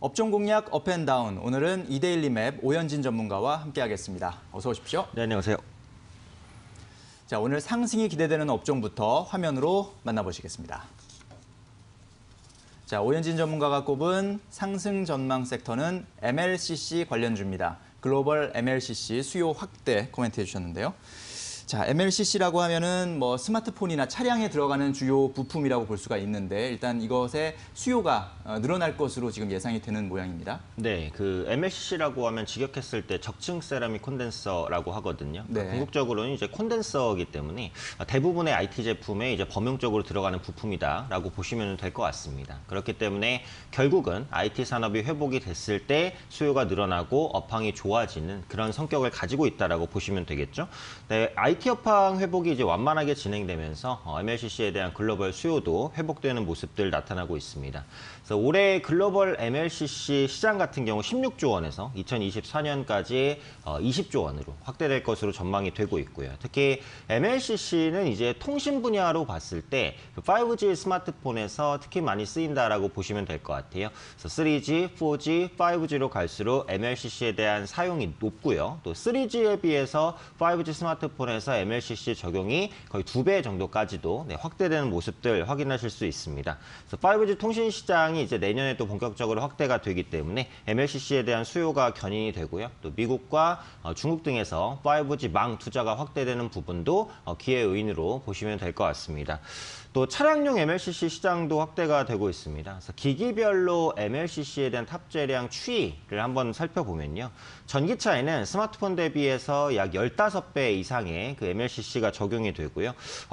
업종 공략 업앤다운, 오늘은 이데일리 맵 오현진 전문가와 함께하겠습니다. 어서 오십시오. 네, 안녕하세요. 자, 오늘 상승이 기대되는 업종부터 화면으로 만나보시겠습니다. 자, 오현진 전문가가 꼽은 상승 전망 섹터는 MLCC 관련주입니다. 글로벌 MLCC 수요 확대 코멘트해 주셨는데요. 자, MLCC라고 하면은 스마트폰이나 차량에 들어가는 주요 부품이라고 볼 수가 있는데 일단 이것의 수요가 늘어날 것으로 지금 예상이 되는 모양입니다. 네, 그 MLCC라고 하면 직역했을 때 적층 세라믹 콘덴서라고 하거든요. 네. 궁극적으로는 이제 콘덴서이기 때문에 대부분의 IT 제품에 이제 범용적으로 들어가는 부품이다라고 보시면 될 것 같습니다. 그렇기 때문에 결국은 IT 산업이 회복이 됐을 때 수요가 늘어나고 업황이 좋아지는 그런 성격을 가지고 있다라고 보시면 되겠죠. 네, IT 업황 회복이 이제 완만하게 진행되면서 MLCC에 대한 글로벌 수요도 회복되는 모습들 나타나고 있습니다. 그래서 올해 글로벌 MLCC 시장 같은 경우 16조 원에서 2024년까지 20조 원으로 확대될 것으로 전망이 되고 있고요. 특히 MLCC는 이제 통신 분야로 봤을 때 5G 스마트폰에서 특히 많이 쓰인다라고 보시면 될 것 같아요. 그래서 3G, 4G, 5G로 갈수록 MLCC에 대한 사용이 높고요. 또 3G에 비해서 5G 스마트폰에서 MLCC 적용이 거의 2배 정도까지도 확대되는 모습들 확인하실 수 있습니다. 그래서 5G 통신 시장이 이제 내년에 또 본격적으로 확대가 되기 때문에 MLCC에 대한 수요가 견인이 되고요. 또 미국과 중국 등에서 5G 망 투자가 확대되는 부분도 기회 요인으로 보시면 될 것 같습니다. 또 차량용 MLCC 시장도 확대가 되고 있습니다. 그래서 기기별로 MLCC에 대한 탑재량 추이를 한번 살펴보면요. 전기차에는 스마트폰 대비해서 약 15배 이상의 그 MLCC가 적용이 되고요.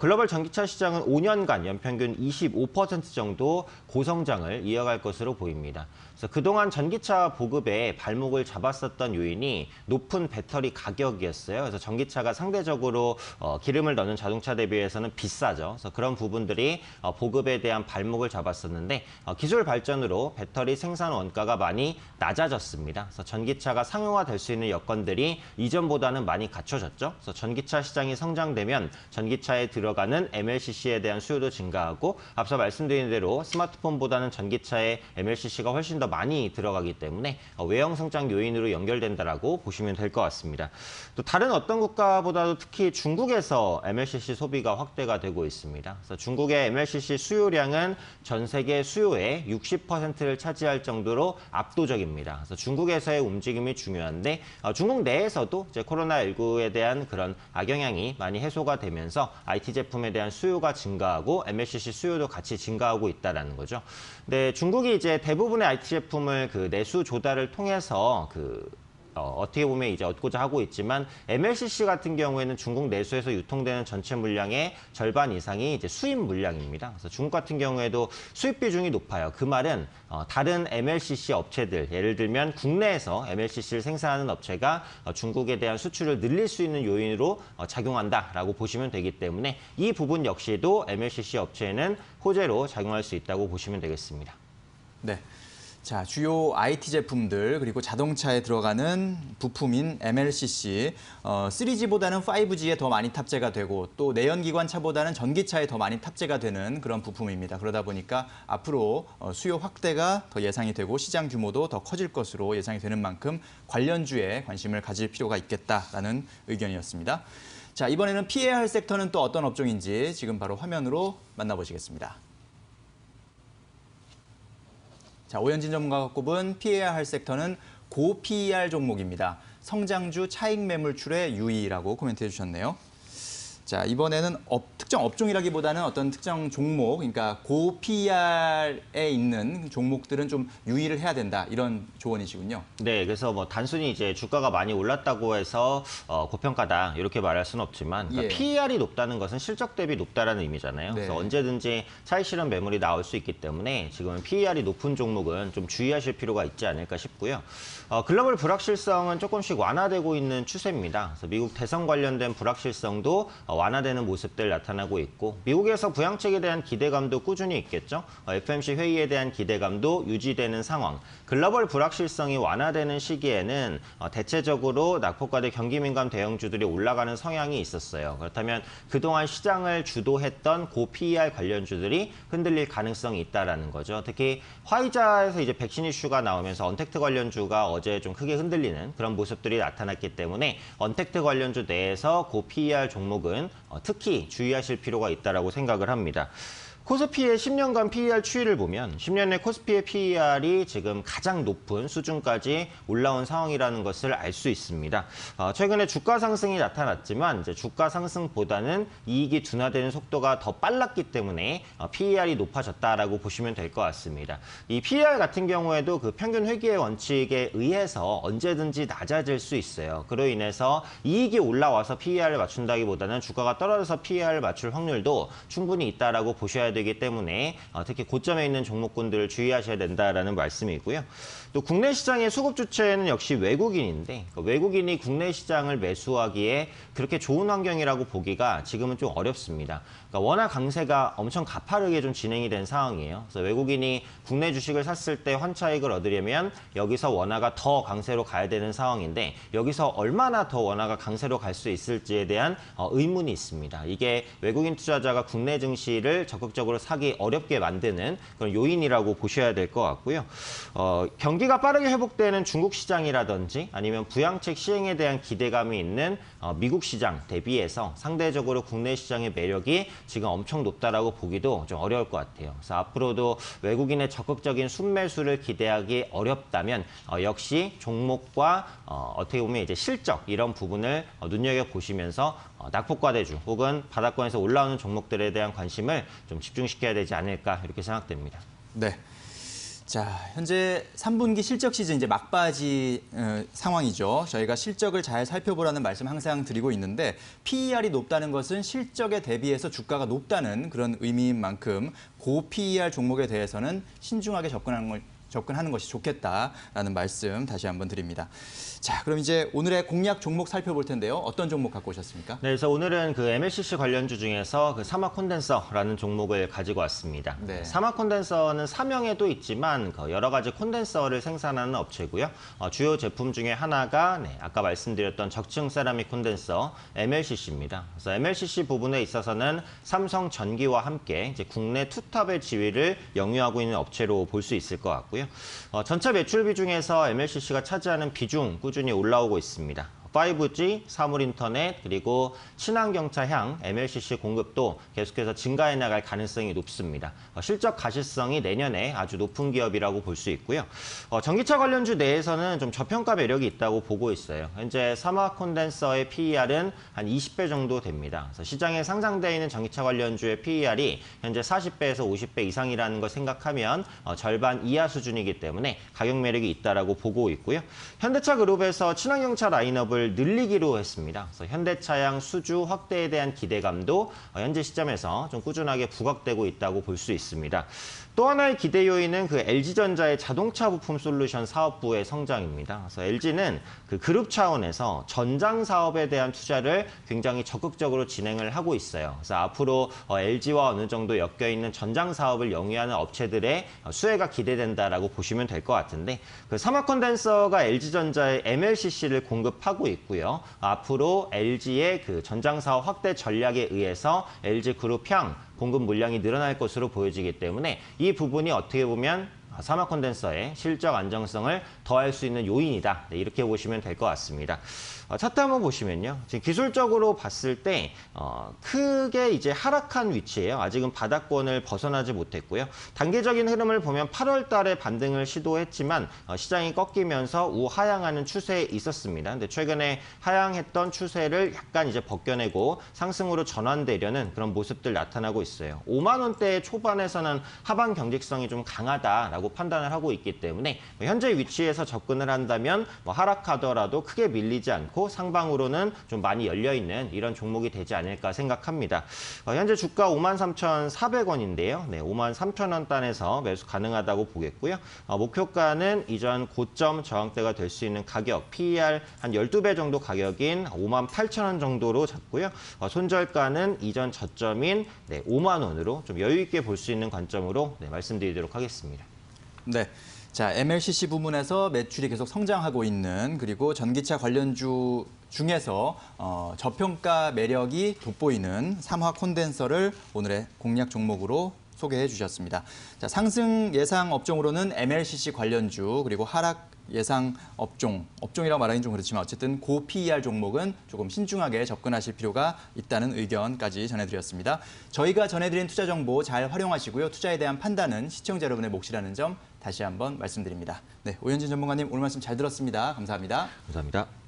글로벌 전기차 시장은 5년간 연평균 25% 정도 고성장을 이어갈 것으로 보입니다. 그래서 그동안 전기차 보급에 발목을 잡았었던 요인이 높은 배터리 가격이었어요. 그래서 전기차가 상대적으로 기름을 넣는 자동차 대비해서는 비싸죠. 그래서 그런 부분들이 보급에 대한 발목을 잡았었는데 기술 발전으로 배터리 생산 원가가 많이 낮아졌습니다. 그래서 전기차가 상용화될 수 있는 여건들이 이전보다는 많이 갖춰졌죠. 그래서 전기차 시장이 성장되면 전기차에 들어가는 MLCC에 대한 수요도 증가하고 앞서 말씀드린 대로 스마트폰보다는 전기차에 MLCC가 훨씬 더 많이 들어가기 때문에 외형 성장 요인으로 연결된다라고 보시면 될 것 같습니다. 또 다른 어떤 국가보다도 특히 중국에서 MLCC 소비가 확대가 되고 있습니다. 그래서 중국의 MLCC 수요량은 전 세계 수요의 60%를 차지할 정도로 압도적입니다. 그래서 중국에서의 움직임이 중요한데 중국 내에서도 이제 코로나19에 대한 그런 악영향이 많이 해소가 되면서 IT 제품에 대한 수요가 증가하고 MLCC 수요도 같이 증가하고 있다라는 거죠. 근데 중국이 이제 대부분의 IT 제품을 그 내수 조달을 통해서 어떻게 보면 이제 얻고자 하고 있지만 MLCC 같은 경우에는 중국 내수에서 유통되는 전체 물량의 절반 이상이 이제 수입 물량입니다. 그래서 중국 같은 경우에도 수입 비중이 높아요. 그 말은 다른 MLCC 업체들, 예를 들면 국내에서 MLCC를 생산하는 업체가 중국에 대한 수출을 늘릴 수 있는 요인으로 작용한다라고 보시면 되기 때문에 이 부분 역시도 MLCC 업체에는 호재로 작용할 수 있다고 보시면 되겠습니다. 네. 자, 주요 IT 제품들 그리고 자동차에 들어가는 부품인 MLCC, 3G보다는 5G에 더 많이 탑재가 되고 또 내연기관 차보다는 전기차에 더 많이 탑재가 되는 그런 부품입니다. 그러다 보니까 앞으로 수요 확대가 더 예상이 되고 시장 규모도 더 커질 것으로 예상이 되는 만큼 관련주에 관심을 가질 필요가 있겠다라는 의견이었습니다. 자, 이번에는 피해야 할 섹터는 또 어떤 업종인지 지금 바로 화면으로 만나보시겠습니다. 자, 오현진 전문가가 꼽은 피해야 할 섹터는 고 PER 종목입니다. 성장주 차익 매물출의 유의라고 코멘트해 주셨네요. 자, 이번에는 특정 업종이라기보다는 어떤 특정 종목, 그러니까 고 PER에 있는 종목들은 좀 유의를 해야 된다, 이런 조언이시군요. 네, 그래서 단순히 이제 주가가 많이 올랐다고 해서 고평가다 이렇게 말할 수는 없지만 그러니까 PER이 높다는 것은 실적 대비 높다라는 의미잖아요. 네. 그래서 언제든지 차익 실현 매물이 나올 수 있기 때문에 지금은 PER이 높은 종목은 좀 주의하실 필요가 있지 않을까 싶고요. 글로벌 불확실성은 조금씩 완화되고 있는 추세입니다. 그래서 미국 대선 관련된 불확실성도 완화되는 모습들 나타나고 있고 미국에서 부양책에 대한 기대감도 꾸준히 있겠죠. FOMC 회의에 대한 기대감도 유지되는 상황. 글로벌 불확실성이 완화되는 시기에는 대체적으로 낙폭과대 경기민감 대형주들이 올라가는 성향이 있었어요. 그렇다면 그동안 시장을 주도했던 고 PER 관련주들이 흔들릴 가능성이 있다라는 거죠. 특히 화이자에서 이제 백신 이슈가 나오면서 언택트 관련주가 어제 좀 크게 흔들리는 그런 모습들이 나타났기 때문에 언택트 관련주 내에서 고 PER 종목은 특히 주의하실 필요가 있다라고 생각을 합니다. 코스피의 10년간 PER 추이를 보면 10년의 코스피의 PER이 지금 가장 높은 수준까지 올라온 상황이라는 것을 알 수 있습니다. 최근에 주가 상승이 나타났지만 이제 주가 상승보다는 이익이 둔화되는 속도가 더 빨랐기 때문에 PER이 높아졌다라고 보시면 될 것 같습니다. 이 PER 같은 경우에도 그 평균 회귀의 원칙에 의해서 언제든지 낮아질 수 있어요. 그로 인해서 이익이 올라와서 PER을 맞춘다기보다는 주가가 떨어져서 PER을 맞출 확률도 충분히 있다라고 보셔야 되기 때문에 특히 고점에 있는 종목군들을 주의하셔야 된다라는 말씀이고요. 또 국내 시장의 수급 주체는 역시 외국인인데 외국인이 국내 시장을 매수하기에 그렇게 좋은 환경이라고 보기가 지금은 좀 어렵습니다. 그러니까 워낙 강세가 엄청 가파르게 좀 진행이 된 상황이에요. 그래서 외국인이 국내 주식을 샀을 때 환차익을 얻으려면 여기서 원화가 더 강세로 가야 되는 상황인데 여기서 얼마나 더 원화가 강세로 갈 수 있을지에 대한 의문이 있습니다. 이게 외국인 투자자가 국내 증시를 적극적으로 사기 어렵게 만드는 그런 요인이라고 보셔야 될 것 같고요. 경기가 빠르게 회복되는 중국 시장이라든지 아니면 부양책 시행에 대한 기대감이 있는 미국 시장 대비해서 상대적으로 국내 시장의 매력이 지금 엄청 높다라고 보기도 좀 어려울 것 같아요. 그래서 앞으로도 외국인의 적극적인 순매수를 기대하기 어렵다면 역시 종목과 어떻게 보면 이제 실적 이런 부분을 눈여겨보시면서 낙폭과대주 혹은 바닥권에서 올라오는 종목들에 대한 관심을 좀 집중시켜야 되지 않을까 이렇게 생각됩니다. 네. 자, 현재 3분기 실적 시즌 이제 막바지 상황이죠. 저희가 실적을 잘 살펴보라는 말씀 항상 드리고 있는데 PER이 높다는 것은 실적에 대비해서 주가가 높다는 그런 의미인 만큼 고 PER 종목에 대해서는 신중하게 접근하는 것이 좋겠다라는 말씀 다시 한번 드립니다. 자, 그럼 이제 오늘의 공략 종목 살펴볼 텐데요. 어떤 종목 갖고 오셨습니까? 네, 그래서 오늘은 그 MLCC 관련주 중에서 그 사막 콘덴서라는 종목을 가지고 왔습니다. 네. 사막 콘덴서는 삼형에도 있지만 여러 가지 콘덴서를 생산하는 업체고요. 주요 제품 중에 하나가 아까 말씀드렸던 적층 세라믹 콘덴서 MLCC입니다. 그래서 MLCC 부분에 있어서는 삼성전기와 함께 이제 국내 투탑의 지위를 영유하고 있는 업체로 볼 수 있을 것 같고요. 전체 매출비 중에서 MLCC가 차지하는 비중 꾸준히 올라오고 있습니다. 5G, 사물인터넷, 그리고 친환경차향, MLCC 공급도 계속해서 증가해 나갈 가능성이 높습니다. 실적 가시성이 내년에 아주 높은 기업이라고 볼 수 있고요. 전기차 관련주 내에서는 좀 저평가 매력이 있다고 보고 있어요. 현재 사막 콘덴서의 PER은 한 20배 정도 됩니다. 그래서 시장에 상장되어 있는 전기차 관련주의 PER이 현재 40배에서 50배 이상이라는 걸 생각하면 절반 이하 수준이기 때문에 가격 매력이 있다라고 보고 있고요. 현대차 그룹에서 친환경차 라인업을 늘리기로 했습니다. 그래서 현대차양 수주 확대에 대한 기대감도 현재 시점에서 좀 꾸준하게 부각되고 있다고 볼 수 있습니다. 또 하나의 기대 요인은 그 LG전자의 자동차 부품 솔루션 사업부의 성장입니다. 그래서 LG는 그 그룹 차원에서 전장 사업에 대한 투자를 굉장히 적극적으로 진행을 하고 있어요. 그래서 앞으로 LG와 어느 정도 엮여 있는 전장 사업을 영위하는 업체들의 수혜가 기대된다라고 보시면 될 것 같은데 그 사막 콘덴서가 LG전자의 MLCC를 공급하고 있고요. 앞으로 LG의 그 전장 사업 확대 전략에 의해서 LG 그룹향 공급 물량이 늘어날 것으로 보여지기 때문에 이 부분이 어떻게 보면 사막 콘덴서의 실적 안정성을 더할 수 있는 요인이다. 이렇게 보시면 될 것 같습니다. 차트 한번 보시면요. 지금 기술적으로 봤을 때 크게 이제 하락한 위치예요. 아직은 바닥권을 벗어나지 못했고요. 단계적인 흐름을 보면 8월 달에 반등을 시도했지만 시장이 꺾이면서 우하향하는 추세에 있었습니다. 근데 최근에 하향했던 추세를 약간 이제 벗겨내고 상승으로 전환되려는 그런 모습들 나타나고 있어요. 5만 원대 초반에서는 하방 경직성이 좀 강하다라고 있다라고 판단을 하고 있기 때문에 현재 위치에서 접근을 한다면 하락하더라도 크게 밀리지 않고 상방으로는 좀 많이 열려 있는 이런 종목이 되지 않을까 생각합니다. 현재 주가 53,400원인데요. 네, 53,000원 단에서 매수 가능하다고 보겠고요. 목표가는 이전 고점 저항대가 될 수 있는 가격, PER 한 12배 정도 가격인 58,000원 정도로 잡고요. 손절가는 이전 저점인 5만 원으로 좀 여유 있게 볼 수 있는 관점으로 말씀드리도록 하겠습니다. 네. 자, MLCC 부문에서 매출이 계속 성장하고 있는 그리고 전기차 관련주 중에서 저평가 매력이 돋보이는 삼화 콘덴서를 오늘의 공략 종목으로 소개해 주셨습니다. 자, 상승 예상 업종으로는 MLCC 관련주 그리고 하락 예상 업종이라고 말하기는 좀 그렇지만 어쨌든 고 PER 종목은 조금 신중하게 접근하실 필요가 있다는 의견까지 전해드렸습니다. 저희가 전해드린 투자 정보 잘 활용하시고요. 투자에 대한 판단은 시청자 여러분의 몫이라는 점 다시 한번 말씀드립니다. 네, 오현진 전문가님 오늘 말씀 잘 들었습니다. 감사합니다. 감사합니다.